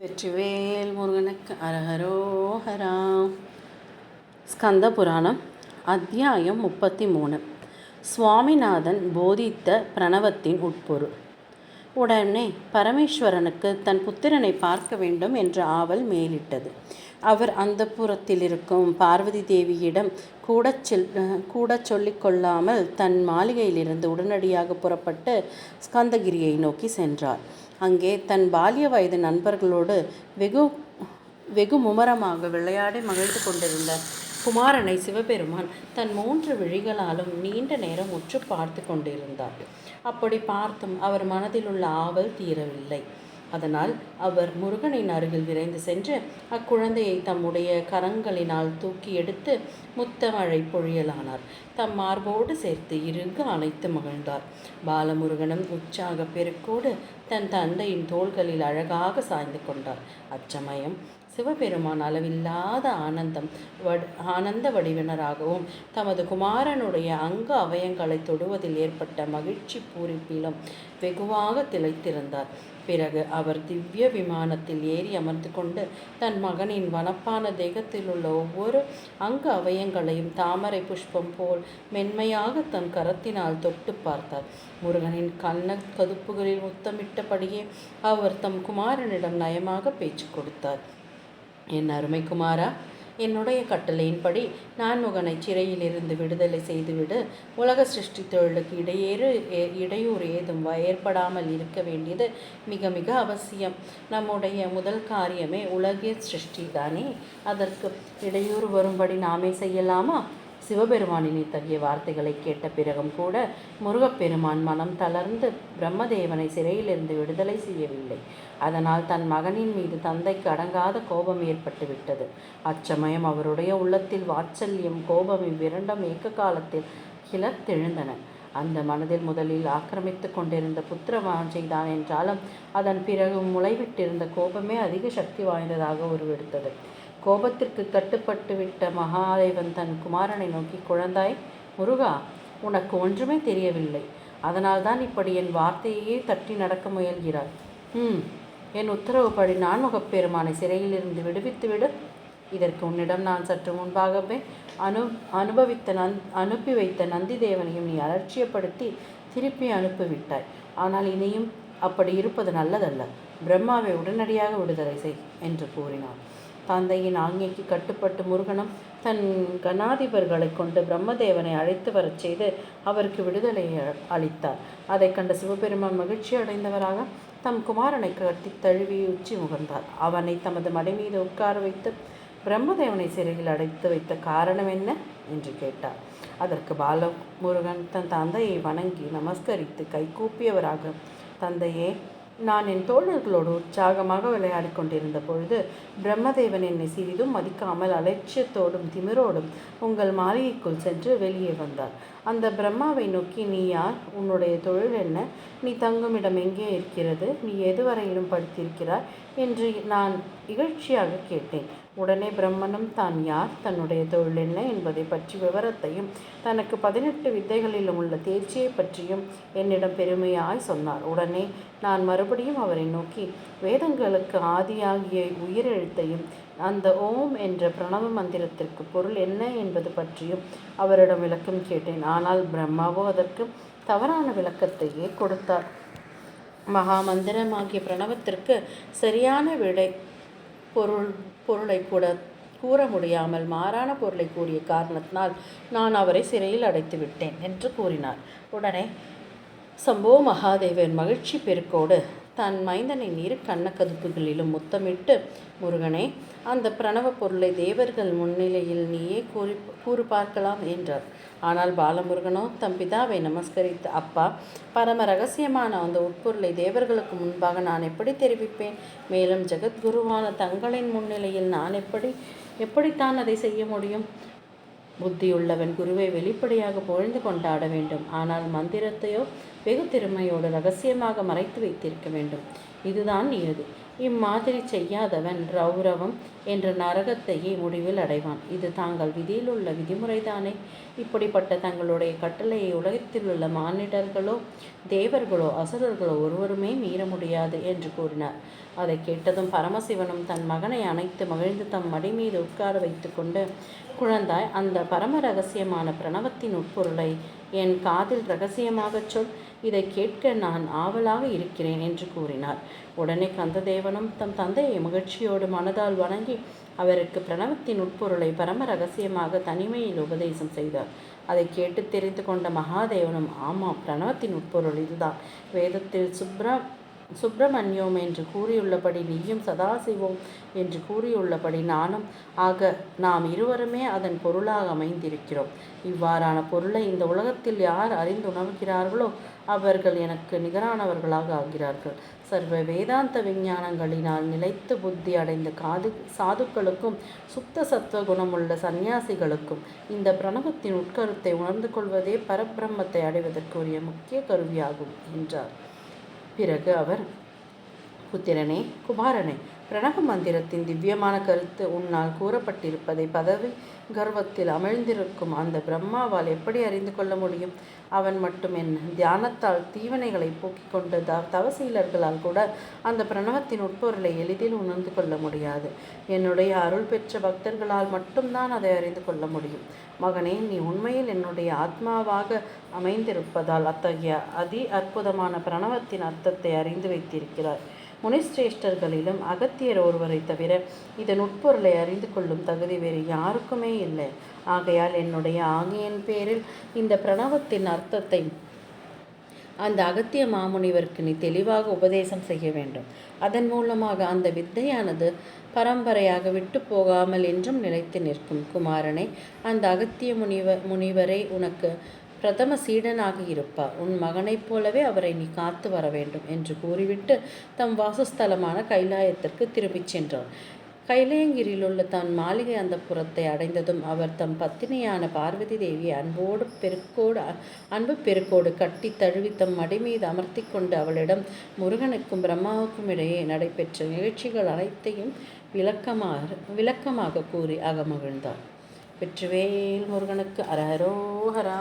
வெற்றிவேல் முருகனுக்கு அரஹரோஹரா. ஸ்கந்த புராணம் அத்தியாயம் 33. சுவாமிநாதன் போதித்த பிரணவத்தின் உட்பொருள். உடனே பரமேஸ்வரனுக்கு தன் புத்திரனை பார்க்க வேண்டும் என்ற ஆவல் மேலிட்டது. அவர் அந்தப்புரத்தில் இருக்கும் பார்வதி தேவியிடம் கூட சொல்லிக் கொள்ளாமல் தன் மாளிகையிலிருந்து உடனடியாக புறப்பட்டு ஸ்கந்தகிரியை நோக்கி சென்றார். அங்கே தன் பால்ய வயது நண்பர்களோடு வெகு மும்முரமாக விளையாடி மகிழ்ந்து கொண்டிருந்த குமாரனை சிவபெருமான் தன் 3 விழிகளாலும் நீண்ட நேரம் உற்று பார்த்து கொண்டிருந்தார். அப்படி பார்த்தும் அவர் மனதில் உள்ள ஆவல் தீரவில்லை. அதனால் அவர் முருகனின் அருகில் விரைந்து சென்று அக்குழந்தையை தம்முடைய கரங்களினால் தூக்கி எடுத்து முத்தமழை பொழியலானார். தம் மார்போடு சேர்த்து இறுக அணைத்து மகிழ்ந்தார். பாலமுருகனும் உற்சாக பெருக்கோடு தன் தந்தையின் தோள்களில் அழகாக சாய்ந்து கொண்டார். அச்சமயம் சிவபெருமான் அளவில்லாத ஆனந்த வடிவினராகவும் தமது குமாரனுடைய அங்க அவயங்களை தொடுவதில் ஏற்பட்ட மகிழ்ச்சி பூரிப்பிலும் வெகுவாக திளைத்திருந்தார். பிறகு அவர் திவ்ய விமானத்தில் ஏறி அமர்ந்து கொண்டு தன் மகனின் வனப்பான தேகத்தில் உள்ள ஒவ்வொரு அங்க அவயங்களையும் தாமரை புஷ்பம் போல் மென்மையாக தன் கரத்தினால் தொட்டு பார்த்தார். முருகனின் கண்ண கதுப்புகளில் முத்தமிட்டபடியே அவர் தம் குமாரனிடம் நயமாக பேச்சு கொடுத்தார். என் அருமை குமாரா, என்னுடைய கட்டளையின்படி நான்முகனை சிறையிலிருந்து விடுதலை செய்துவிடு. உலக சிருஷ்டி தொழிலுக்கு இடையூறு ஏதும் ஏற்படாமல் இருக்க வேண்டியது மிக மிக அவசியம். நம்முடைய முதல் காரியமே உலக சிருஷ்டி தானே. அதற்கு இடையூறு வரும்படி நாமே செய்யலாமா? சிவபெருமானின் இத்தகைய வார்த்தைகளை கேட்ட பிறகும் கூட முருகப்பெருமான் மனம் தளர்ந்து பிரம்மதேவனை சிறையிலிருந்து விடுதலை செய்யவில்லை. அதனால் தன் மகனின் மீது தந்தைக்கு அடங்காத கோபம் ஏற்பட்டு விட்டது. அச்சமயம் அவருடைய உள்ளத்தில் வாத்சல்யம் கோபம் இவ்விரண்டும் ஏக்க காலத்தில் கிளர்த்தெழுந்தன. அந்த மனதில் முதலில் ஆக்கிரமித்து கொண்டிருந்த புத்திர வாஞ்சைதான் என்றாலும் அதன் பிறகு முளைவிட்டிருந்த கோபமே அதிக சக்தி வாய்ந்ததாக உருவெடுத்தது. கோபத்திற்கு கட்டுப்பட்டு விட்ட மகாதேவன் தன் குமாரனை நோக்கி, குழந்தாய் முருகா, உனக்கு ஒன்றுமே தெரியவில்லை. அதனால்தான் இப்படி என் வார்த்தையே தட்டி நடக்க முயல்கிறார். என் உத்தரவுப்படி நான்முகப்பெருமானை சிறையிலிருந்து விடுவித்துவிடு. இதற்கு உன்னிடம் நான் சற்று முன்பாகவே அனுப்பி வைத்த நந்தி தேவனையும் நீ அலட்சியப்படுத்தி திருப்பி அனுப்பிவிட்டாய். ஆனால் இனியும் அப்படி இருப்பது நல்லதல்ல. பிரம்மாவை உடனடியாக விடுதலை செய் என்று கூறினார். தந்தையின் ஆజ్ఞைக்கு கட்டுப்பட்டு முருகனும் தன் கணாதிபர்களை கொண்டு பிரம்மதேவனை அழைத்து வரச் செய்து அவருக்கு விடுதலை அளித்தார். அதை கண்ட சிவபெருமான் மகிழ்ச்சி அடைந்தவராக தம் குமாரனை கட்டி தழுவி உச்சி முகர்ந்தார். அவனை தமது மடை மீது உட்கார வைத்து பிரம்மதேவனை சிறையில் அடைத்து வைத்த காரணம் என்ன என்று கேட்டார். அதற்கு பாலமுருகன் தன் தந்தையை வணங்கி நமஸ்கரித்து கைகூப்பியவராக, தந்தையே, நான் என் தோழர்களோடு உற்சாகமாக விளையாடி கொண்டிருந்த பொழுது பிரம்மதேவன் என்னை சிறிதும் மதிக்காமல் அலட்சியத்தோடும் திமிரோடும் உங்கள் மாளிகைக்குள் சென்று வெளியே வந்தார். அந்த பிரம்மாவை நோக்கி, நீ யார்? உன்னுடைய தொழில் என்ன? நீ தங்குமிடம் எங்கே இருக்கிறது? நீ எதுவரையிலும் படித்திருக்கிறாய் என்று நான் இகழ்ச்சியாக கேட்டேன். உடனே பிரம்மனும் தான் யார், தன்னுடைய தொழில் என்ன என்பதை பற்றி விவரத்தையும் தனக்கு 18 வித்தைகளிலும் உள்ள தேர்ச்சியை பற்றியும் என்னிடம் பெருமையாய் சொன்னார். உடனே நான் மறுபடியும் அவரை நோக்கி வேதங்களுக்கு ஆதியாகிய உயிரெழுத்தையும் அந்த ஓம் என்ற பிரணவ மந்திரத்திற்கு பொருள் என்ன என்பது பற்றியும் அவரிடம் விளக்கம் கேட்டேன். ஆனால் பிரம்மாவோ அதற்கு தவறான விளக்கத்தையே கொடுத்தார். மகா மந்திரமாகிய பிரணவத்திற்கு சரியான விடை பொருளை கூட கூற முடியாமல் மாறான பொருளை கூறிய காரணத்தினால் நான் அவரை சிறையில் அடைத்து விட்டேன் என்று கூறினார். உடனே சம்போ மகாதேவன் மகிழ்ச்சி பெருக்கோடு தன் மைந்தனின் 2 கண்ணக்கதுப்புகளிலும் முத்தமிட்டு, முருகனே, அந்த பிரணவ பொருளை தேவர்கள் முன்னிலையில் நீயே கூறு பார்க்கலாம் என்றார். ஆனால் பாலமுருகனோ தம் பிதாவை நமஸ்கரித்து, அப்பா, பரம ரகசியமான அந்த உட்பொருளை தேவர்களுக்கு முன்பாக நான் எப்படி தெரிவிப்பேன்? மேலும் ஜெகத்குருவான தங்களின் முன்னிலையில் நான் எப்படித்தான் அதை செய்ய முடியும்? புத்தியுள்ளவன் குருவை வெளிப்படையாக புகழ்ந்து கொண்டாட வேண்டும். ஆனால் மந்திரத்தையோ வெகு திறமையோடு ரகசியமாக மறைத்து வைத்திருக்க வேண்டும். இதுதான் நியதி. இம்மாதிரி செய்யாதவன் ரௌரவம் என்ற நரகத்தையே முடிவில் அடைவான். இது தாங்கள் விதியில் உள்ள விதிமுறைதானே. இப்படிப்பட்ட தங்களுடைய கட்டளையை உலகத்தில் உள்ள மானிடர்களோ தேவர்களோ அசுரர்களோ ஒருவருமே மீற முடியாது என்று கூறினார். அதை கேட்டதும் பரமசிவனும் தன் மகனை அணைத்து மகிழ்ந்து தம் மடி மீது உட்கார வைத்து கொண்டு, குழந்தாய், அந்த பரம ரகசியமான பிரணவத்தின் உட்பொருளை என் காதில் இரகசியமாகச் சொல். இதை கேட்க நான் ஆவலாக இருக்கிறேன் என்று கூறினார். உடனே கந்ததேவனும் தம் தந்தையை மகிழ்ச்சியோடு மனதால் வணங்கி அவருக்கு பிரணவத்தின் உட்பொருளை பரம ரகசியமாக தனிமையில் உபதேசம் செய்தார். அதை கேட்டு தெரிந்து கொண்ட மகாதேவனும், ஆமாம், பிரணவத்தின் உட்பொருள் இதுதான். வேதத்தில் சுப்பிரமணியோம் என்று கூறியுள்ளபடி நீயும் சதாசிவோம் என்று கூறியுள்ளபடி நானும் ஆக நாம் இருவருமே அதன் பொருளாக அமைந்திருக்கிறோம். இவ்வாறான பொருளை இந்த உலகத்தில் யார் அறிந்து உணர்கிறார்களோ அவர்கள் எனக்கு நிகரானவர்களாக ஆகிறார்கள். சர்வ வேதாந்த விஞ்ஞானங்களினால் நிலைத்து புத்தி அடைந்த சாதுக்களுக்கும் சுத்த சத்துவ குணமுள்ள சந்நியாசிகளுக்கும் இந்த பிரணவத்தின் உட்கருத்தை உணர்ந்து கொள்வதே பரபிரம்மத்தை அடைவதற்குரிய முக்கிய கருவியாகும் என்றார். பிறகு அவர், புத்திரனே, குமாரனே, பிரணவ மந்திரத்தின் திவ்யமான கருத்து உன்னால் கூறப்பட்டிருப்பதை பதவி கர்வத்தில் அமிழ்ந்திருக்கும் அந்த பிரம்மாவால் எப்படி அறிந்து கொள்ள முடியும்? அவன் மட்டும் என்ன, தியானத்தால் தீவனைகளை போக்கிக் கொண்ட தவசீலர்களால் கூட அந்த பிரணவத்தின் உட்பொருளை எளிதில் உணர்ந்து கொள்ள முடியாது. என்னுடைய அருள் பெற்ற பக்தர்களால் மட்டும்தான் அதை அறிந்து கொள்ள முடியும். மகனே, நீ உண்மையில் என்னுடைய ஆத்மாவாக அமைந்திருப்பதால் அத்தகைய அற்புதமான பிரணவத்தின் அர்த்தத்தை அறிந்து வைத்திருக்கிறார். முனிஸ்ரேஷ்டர்களிலும் அகத்தியர் ஒருவரை தவிர இதன் உட்பொருளை அறிந்து கொள்ளும் தகுதி வேறு யாருக்குமே இல்லை. ஆகையால் என்னுடைய ஆகையின் பேரில் இந்த பிரணவத்தின் அர்த்தத்தை அந்த அகத்திய மாமுனிவருக்கு நீ தெளிவாக உபதேசம் செய்ய வேண்டும். அதன் மூலமாக அந்த வித்தையானது பரம்பரையாக விட்டு போகாமல் என்றும் நிலைத்து நிற்கும். குமாரனை, அந்த அகத்திய முனிவரை உனக்கு பிரதம சீடனாக இருப்பார். உன் மகனைப் போலவே அவரை நீ காத்து வர வேண்டும் என்று கூறிவிட்டு தம் வாசஸ்தலமான கைலாயத்திற்கு திரும்பிச் சென்றார். கைலாயங்கிரியிலுள்ள தன் மாளிகை அந்த புறத்தை அடைந்ததும் அவர் தம் பத்தினியான பார்வதி தேவியை அன்பு பெருக்கோடு கட்டி தழுவி தம் மடி மீது அமர்த்தி கொண்டு அவளிடம் முருகனுக்கும் பிரம்மாவுக்கும் இடையே நடைபெற்ற நிகழ்ச்சிகள் அனைத்தையும் விளக்கமாக கூறி அகமகிழ்ந்தார். வெற்றிவேல் முருகனுக்கு அரஹரோஹரா.